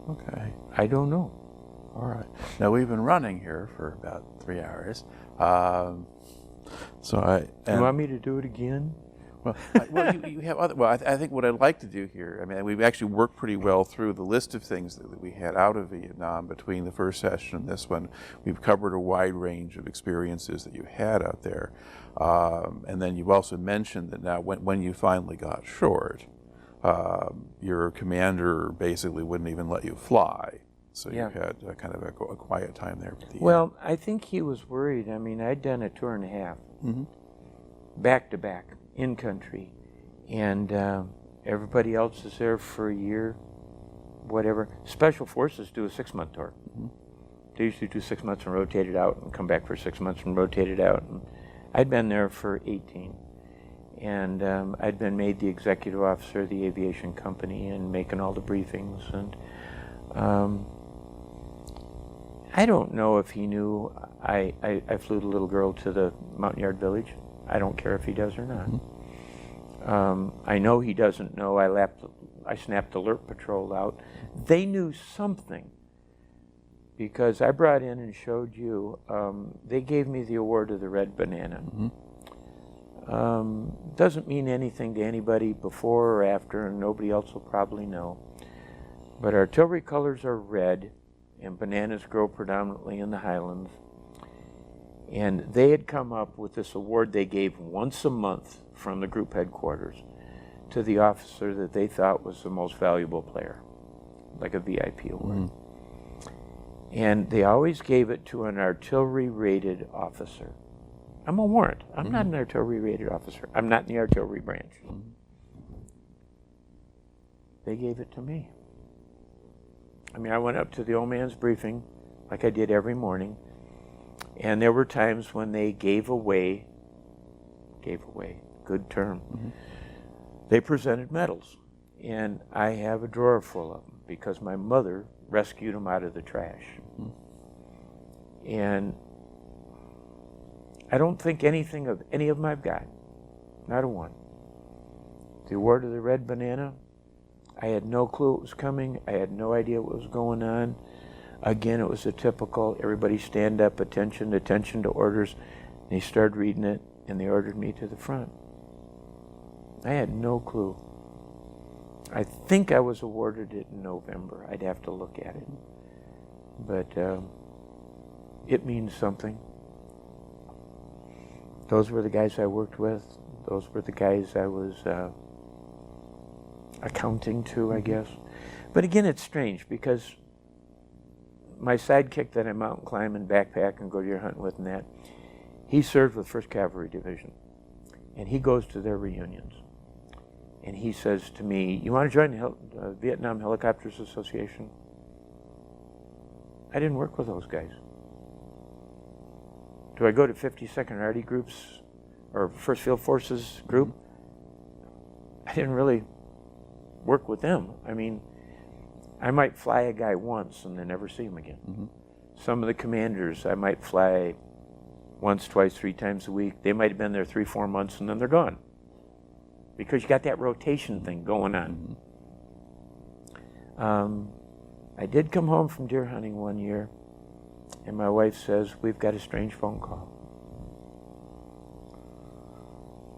Okay. I don't know. All right. Now we've been running here for about 3 hours. You want me to do it again? Well, you have other. Well, I think what I'd like to do here. I mean, we've actually worked pretty well through the list of things that we had out of Vietnam between the first session and this one. We've covered a wide range of experiences that you had out there, and then you've also mentioned that now, when you finally got short, your commander basically wouldn't even let you fly. So Yeah. you had kind of a quiet time there. At the Well, I think he was worried. I mean, I'd done a tour and a half, back to back, in country, and everybody else is there for a year, whatever. Special Forces do a 6-month tour. They usually do 6 months and rotate it out and come back for 6 months and rotate it out. And I'd been there for 18, and I'd been made the executive officer of the aviation company and making all the briefings. And I don't know if he knew I flew the little girl to the Mountain Yard Village. I don't care if he does or not. I know he doesn't know I snapped Alert Patrol out. They knew something because I brought in and showed you. They gave me the award of the Red Banana. Doesn't mean anything to anybody before or after, and nobody else will probably know. But artillery colors are red, and bananas grow predominantly in the highlands. And they had come up with this award they gave once a month from the group headquarters to the officer that they thought was the most valuable player, like a VIP award. And they always gave it to an artillery-rated officer. I'm a warrant. I'm not an artillery-rated officer. I'm not in the artillery branch. They gave it to me. I mean, I went up to the old man's briefing like I did every morning, and there were times when they gave away, good term, they presented medals, and I have a drawer full of them because my mother rescued them out of the trash. And I don't think anything of any of them I've got, not a one. The award of the Red Banana, I had no clue it was coming. I had no idea what was going on. Again, it was a typical, everybody stand up, attention to orders. And they started reading it, and they ordered me to the front. I had no clue. I think I was awarded it in November. I'd have to look at it. But it means something. Those were the guys I worked with. Those were the guys I was accounting to, I guess. But again, it's strange because my sidekick that I mountain climb and backpack and go deer hunting with and that, he served with 1st Cavalry Division. And he goes to their reunions. And he says to me, you want to join the Vietnam Helicopters Association? I didn't work with those guys. Do I go to 52nd Arty groups or 1st Field Forces group? I didn't really work with them. I mean, I might fly a guy once and then never see him again. Some of the commanders, I might fly once, twice, 3 times a week. They might have been there 3, 4 months and then they're gone. Because you got that rotation thing going on. I did come home from deer hunting one year, and my wife says, we've got a strange phone call.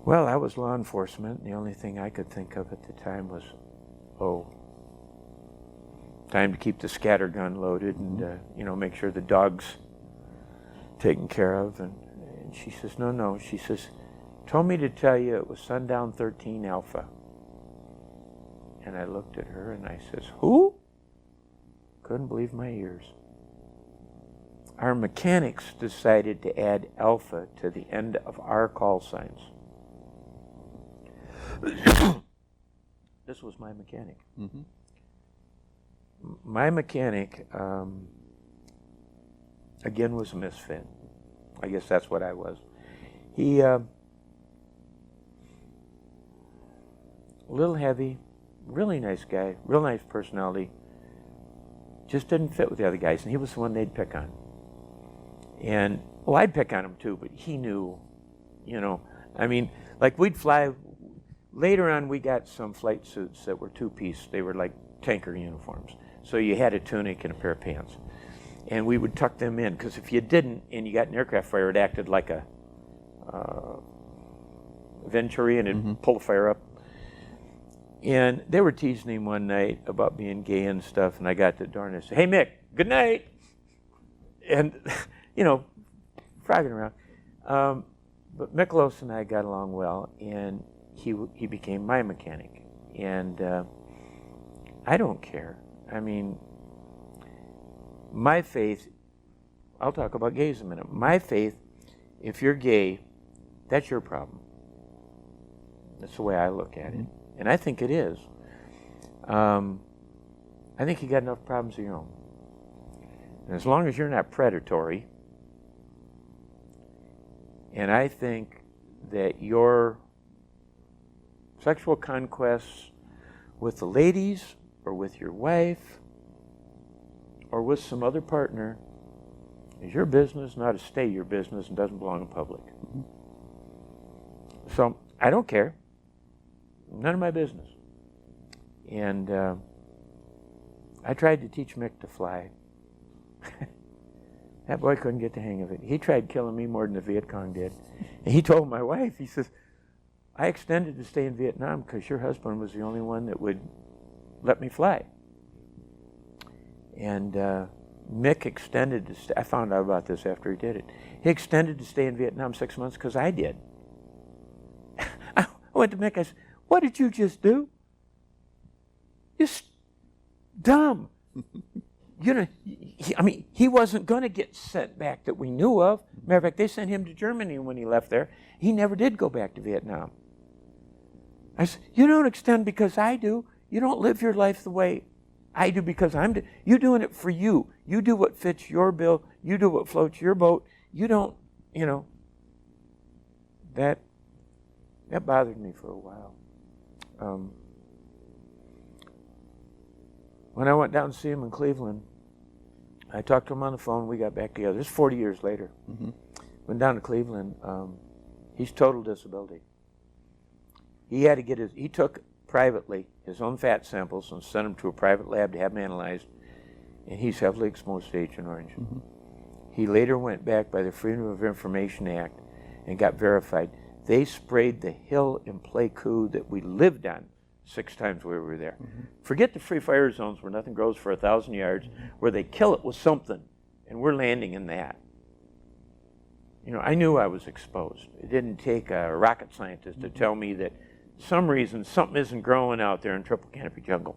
Well, I was law enforcement, and the only thing I could think of at the time was, time to keep the scatter gun loaded and make sure the dog's taken care of. And she says, no. She says, told me to tell you it was Sundown 13 Alpha. And I looked at her and I says, who? Couldn't believe my ears. Our mechanics decided to add Alpha to the end of our call signs. This was my mechanic. My mechanic, again, was a misfit. I guess that's what I was. He, a little heavy, really nice guy, real nice personality, just didn't fit with the other guys, and he was the one they'd pick on. And, well, I'd pick on him too, but he knew, I mean, like we'd fly, later on we got some flight suits that were 2-piece. They were like tanker uniforms. So you had a tunic and a pair of pants. And we would tuck them in, because if you didn't and you got an aircraft fire, it acted like a Venturi, and it'd pull the fire up. And they were teasing him one night about being gay and stuff, and I got to the door and I said, "Hey, Mick, good night." And, you know, frogging around. But Miklos and I got along well, and he became my mechanic. And I don't care. I mean, my faith, I'll talk about gays in a minute. My faith, if you're gay, that's your problem. That's the way I look at it. And I think it is. I think you got enough problems of your own. And as long as you're not predatory, and I think that your sexual conquests with the ladies or with your wife or with some other partner is your business, not to stay your business, and doesn't belong in public. So I don't care. None of my business. And I tried to teach Mick to fly. That boy couldn't get the hang of it. He tried killing me more than the Viet Cong did. And he told my wife, he says, "I extended to stay in Vietnam because your husband was the only one that would let me fly." And Mick extended to stay. I found out about this after he did it. He extended to stay in Vietnam 6 months because I did. I went to Mick, I said, "What did you just do? You're dumb." You know, he wasn't going to get sent back that we knew of. Matter of fact, they sent him to Germany when he left there. He never did go back to Vietnam. I said, "You don't extend because I do. You don't live your life the way I do because you're doing it for you. You do what fits your bill. You do what floats your boat. You don't, you know." That bothered me for a while. When I went down to see him in Cleveland, I talked to him on the phone. We got back together. This is 40 years later. Went down to Cleveland. He's total disability. He had to get he took privately his own fat samples and sent them to a private lab to have them analyzed, and he's heavily exposed to Agent Orange. He later went back by the Freedom of Information Act and got verified. They sprayed the hill in Pleiku that we lived on 6 times we were there. Forget the free fire zones where nothing grows for 1,000 yards, where they kill it with something, and we're landing in that. You know, I knew I was exposed. It didn't take a rocket scientist to tell me that some reason something isn't growing out there in triple canopy jungle.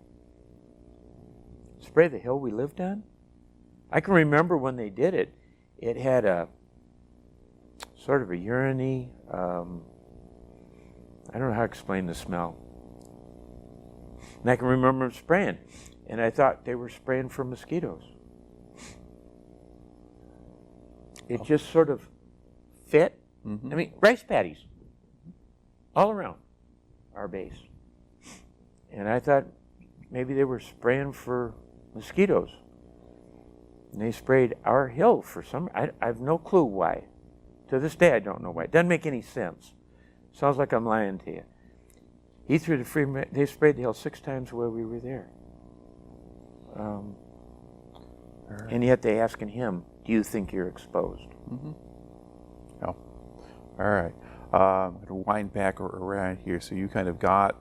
Spray the hill we lived on? I can remember when they did it, it had a sort of a urine-y, I don't know how to explain the smell. And I can remember them spraying, and I thought they were spraying for mosquitoes. It just sort of fit. I mean, rice paddies all around our base. And I thought maybe they were spraying for mosquitoes. And they sprayed our hill for some, I have no clue why. To this day, I don't know why. It doesn't make any sense. Sounds like I'm lying to you. He threw they sprayed the hill 6 times where we were there. And yet they asking him, "Do you think you're exposed?" Oh. All right. I'm going to wind back around here. So you kind of got,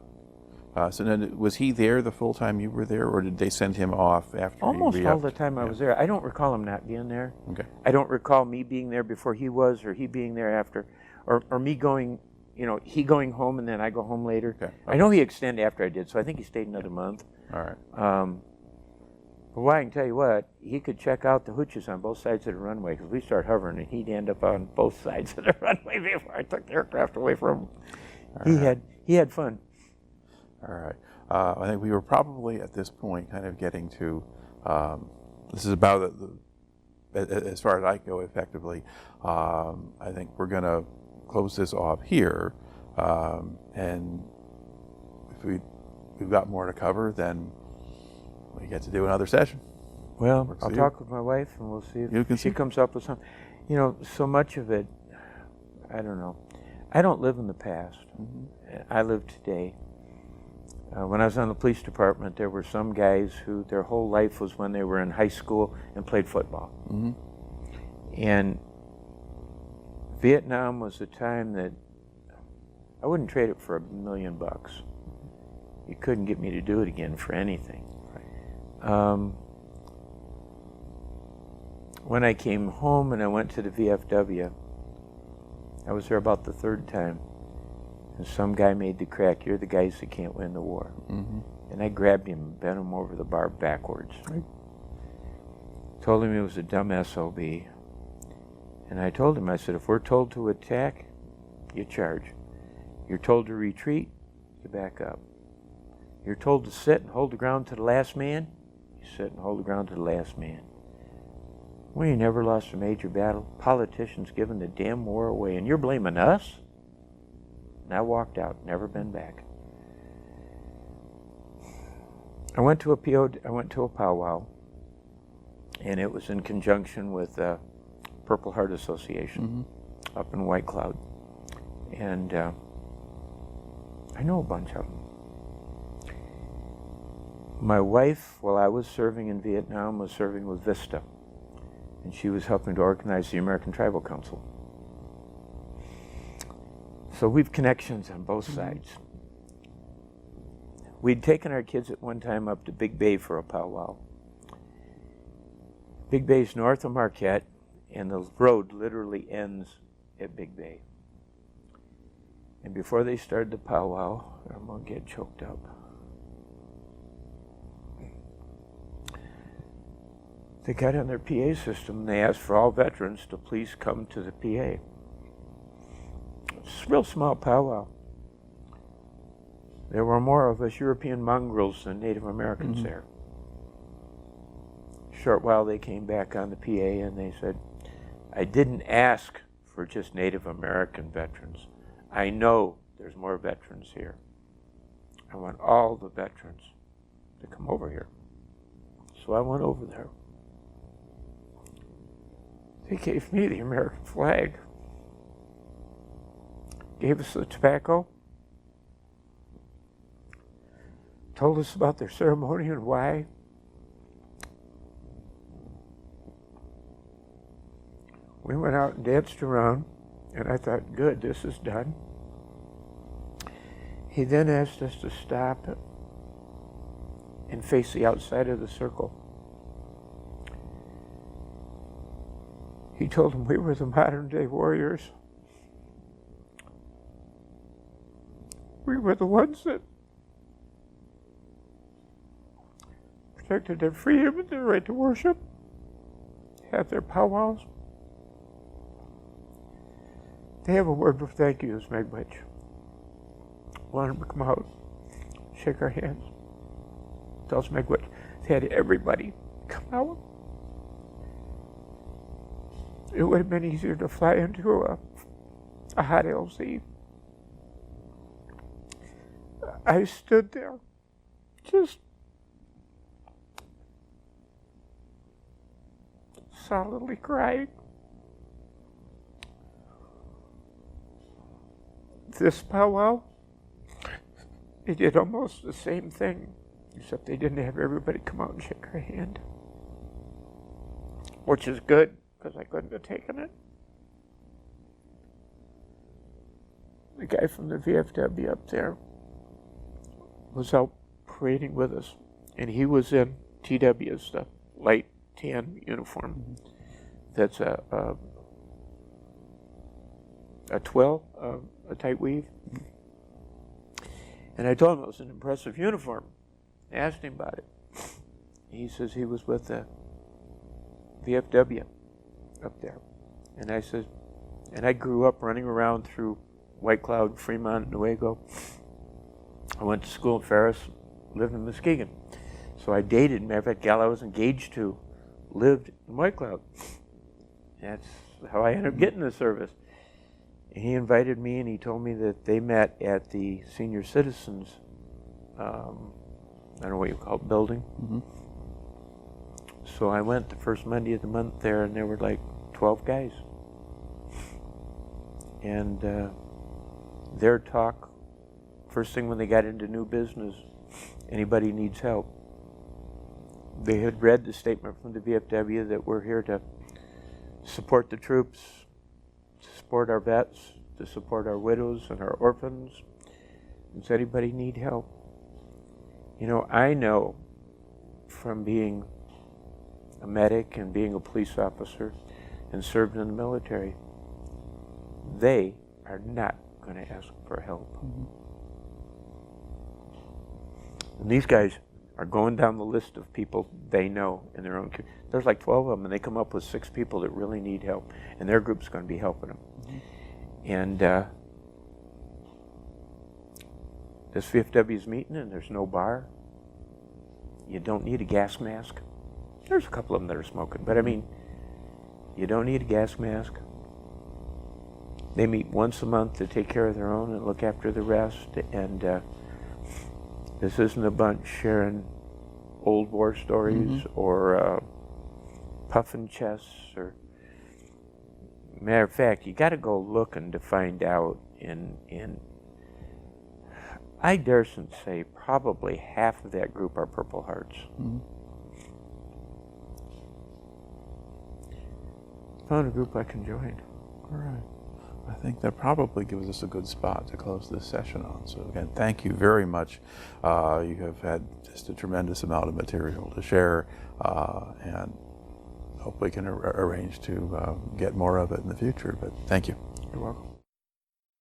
so then was he there the full time you were there, or did they send him off after Almost he all the time I was there. I don't recall him not being there. Okay. I don't recall me being there before he was, or he being there after, or me going, you know, he going home and then I go home later. Okay. I know he extended after I did, so I think he stayed another month. All right. But why, I can tell you what, he could check out the hooches on both sides of the runway, because we start hovering and he'd end up on both sides of the runway before I took the aircraft away from him. He had fun. All right. I think we were probably at this point kind of getting to, this is about as far as I go effectively. I think we're going to close this off here, and if we've got more to cover, then we get to do another session. Well, I'll talk with my wife and we'll see if she comes up with something. You know, so much of it, I don't know. I don't live in the past. I live today. When I was on the police department, there were some guys who their whole life was when they were in high school and played football. Mm-hmm. And Vietnam was a time that I wouldn't trade it for $1 million. You couldn't get me to do it again for anything. When I came home and I went to the VFW, I was there about the third time, and some guy made the crack, "You're the guys that can't win the war." Mm-hmm. And I grabbed him and bent him over the bar backwards. Right. Told him he was a dumb SOB. And I told him, I said, if we're told to attack, you charge. You're told to retreat, you back up. You're told to sit and hold the ground to the last man, you sit and hold the ground to the last man. We ain't never lost a major battle. Politicians giving the damn war away, and you're blaming us? And I walked out, never been back. I went to a powwow, and it was in conjunction with Purple Heart Association up in White Cloud. And I know a bunch of them. My wife, while I was serving in Vietnam, was serving with Vista, and she was helping to organize the American Tribal Council. So we've connections on both sides. We'd taken our kids at one time up to Big Bay for a powwow. Big Bay's north of Marquette, and the road literally ends at Big Bay. And before they started the powwow, I'm gonna get choked up. They got on their PA system and they asked for all veterans to please come to the PA. It's a real small powwow. There were more of us European mongrels than Native Americans there. Short while they came back on the PA and they said, I didn't ask for just Native American veterans. I know there's more veterans here. I want all the veterans to come over here. So I went over there. They gave me the American flag, gave us the tobacco, told us about their ceremony and why. We went out and danced around, and I thought, good, this is done. He then asked us to stop and face the outside of the circle. He told them we were the modern day warriors. We were the ones that protected their freedom and their right to worship, have their powwows. They have a word of thank you, Smegwitch. Wanted them to come out, shake our hands. Tell Smegwitch they had everybody come out. It would have been easier to fly into a hot LZ. I stood there, just solidly crying. This powwow, they did almost the same thing, except they didn't have everybody come out and shake our hand, which is good, because I couldn't have taken it. The guy from the VFW up there was out parading with us, and he was in TW's stuff, light tan uniform. That's a twill, a tight weave. And I told him it was an impressive uniform. I asked him about it. He says he was with the VFW up there. And I said, and I grew up running around through White Cloud, Fremont, Newaygo. I went to school in Ferris, lived in Muskegon. So I dated, matter of fact, gal I was engaged to lived in White Cloud. That's how I ended up getting the service. And he invited me, and he told me that they met at the senior citizens, I don't know what you call it, building. So I went the first Monday of the month there, and there were like 12 guys. And their talk, first thing when they got into new business, anybody needs help. They had read the statement from the VFW that we're here to support the troops, to support our vets, to support our widows and our orphans. Does anybody need help? You know, I know from being a medic and being a police officer and served in the military, they are not going to ask for help. Mm-hmm. And these guys are going down the list of people they know in their own community. There's like 12 of them, and they come up with 6 people that really need help, and their group's going to be helping them. Mm-hmm. And this VFW's meeting, and there's no bar. You don't need a gas mask. There's a couple of them that are smoking, but I mean, you don't need a gas mask. They meet once a month to take care of their own and look after the rest, and this isn't a bunch sharing old war stories or puffing chests. Or matter of fact, you got to go looking to find out. In I dare say probably half of that group are Purple Hearts. Mm-hmm. Found a group I can join. All right. I think that probably gives us a good spot to close this session on. So again, thank you very much. You have had just a tremendous amount of material to share, and hope we can arrange to get more of it in the future. But thank you. You're welcome.